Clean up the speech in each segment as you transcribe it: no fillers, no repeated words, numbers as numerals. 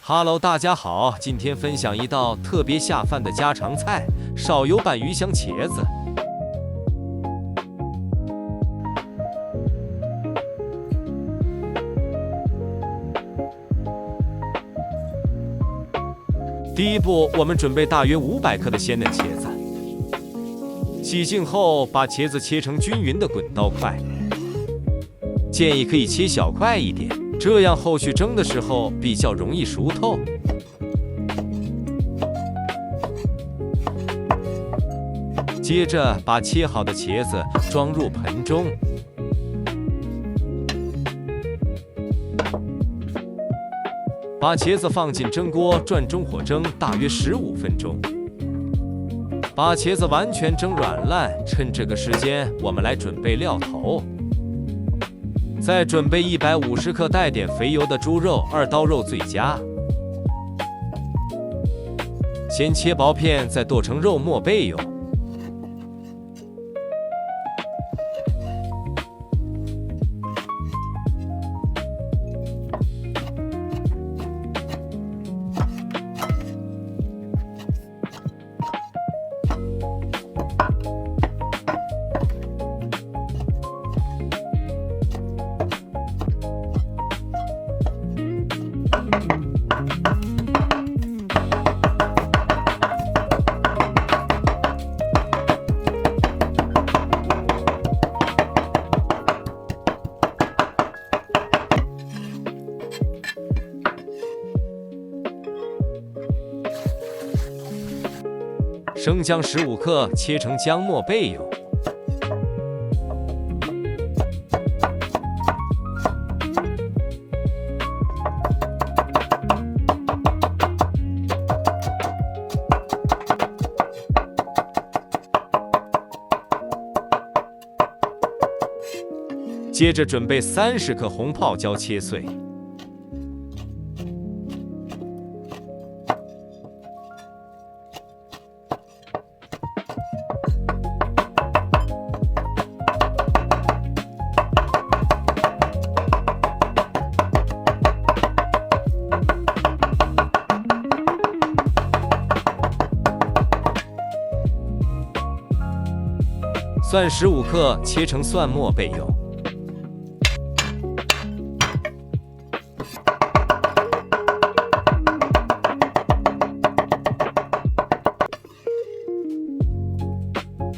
Hello， 大家好，今天分享一道特别下饭的家常菜——烧油拌鱼香茄子。第一步，我们准备大约500克的鲜嫩茄子，洗净后把茄子切成均匀的滚刀块，建议可以切小块一点。 这样后续蒸的时候比较容易熟透。接着把切好的茄子装入盆中，把茄子放进蒸锅转中火蒸大约15分钟，把茄子完全蒸软烂。趁这个时间，我们来准备料头。 再准备150克带点肥油的猪肉，2刀肉最佳。先切薄片，再剁成肉末备用。生姜15克，切成姜末备用。接着准备30克红泡椒切碎。 蒜15克，切成蒜末备用。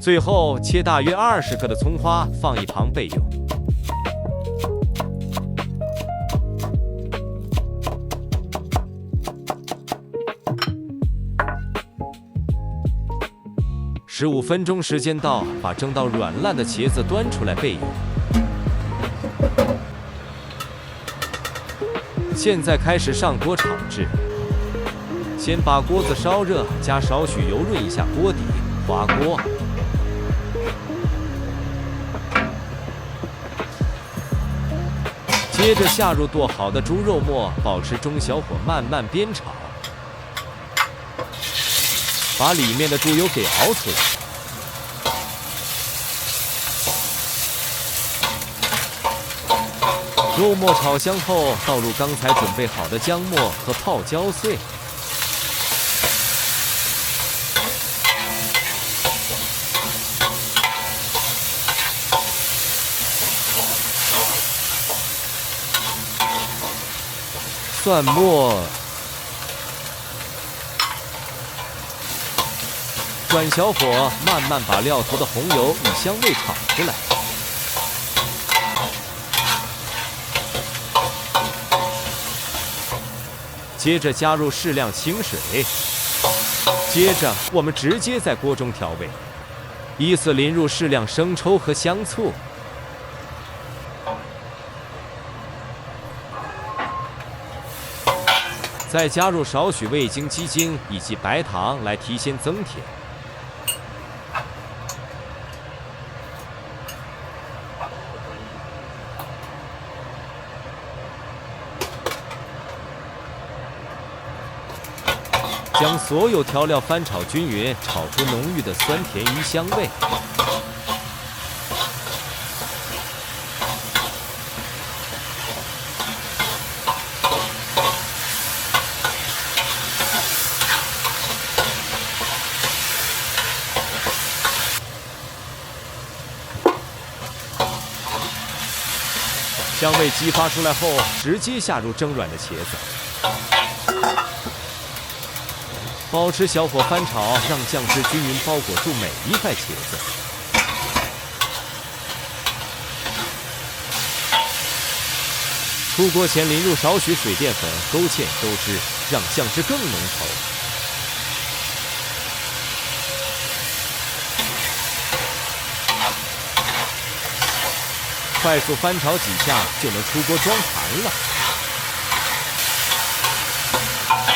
最后切大约20克的葱花放一旁备用。15分钟时间到，把蒸到软烂的茄子端出来备用。现在开始上锅炒制，先把锅子烧热，加少许油润一下锅底，滑锅。接着下入剁好的猪肉末，保持中小火慢慢煸炒。 把里面的猪油给熬出来，肉末炒香后，倒入刚才准备好的姜末和泡椒碎，蒜末。 转小火，慢慢把料头的红油与香味炒出来。接着加入适量清水。接着我们直接在锅中调味，依次淋入适量生抽和香醋。再加入少许味精、鸡精以及白糖来提鲜增甜。 将所有调料翻炒均匀，炒出浓郁的酸甜鱼香味。香味激发出来后，直接下入蒸软的茄子，保持小火翻炒，让酱汁均匀包裹住每一块茄子。出锅前淋入少许水淀粉，勾芡收汁，让酱汁更浓稠。快速翻炒几下就能出锅装盘了。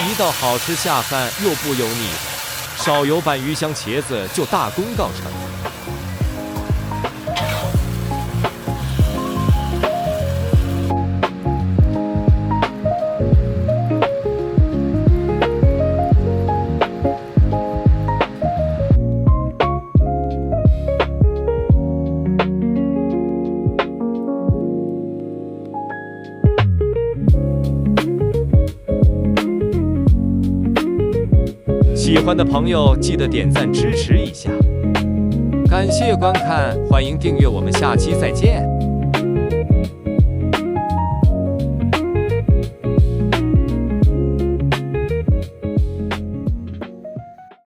一道好吃下饭又不油腻的少油拌鱼香茄子就大功告成。喜欢的朋友记得点赞支持一下，感谢观看，欢迎订阅，我们下期再见。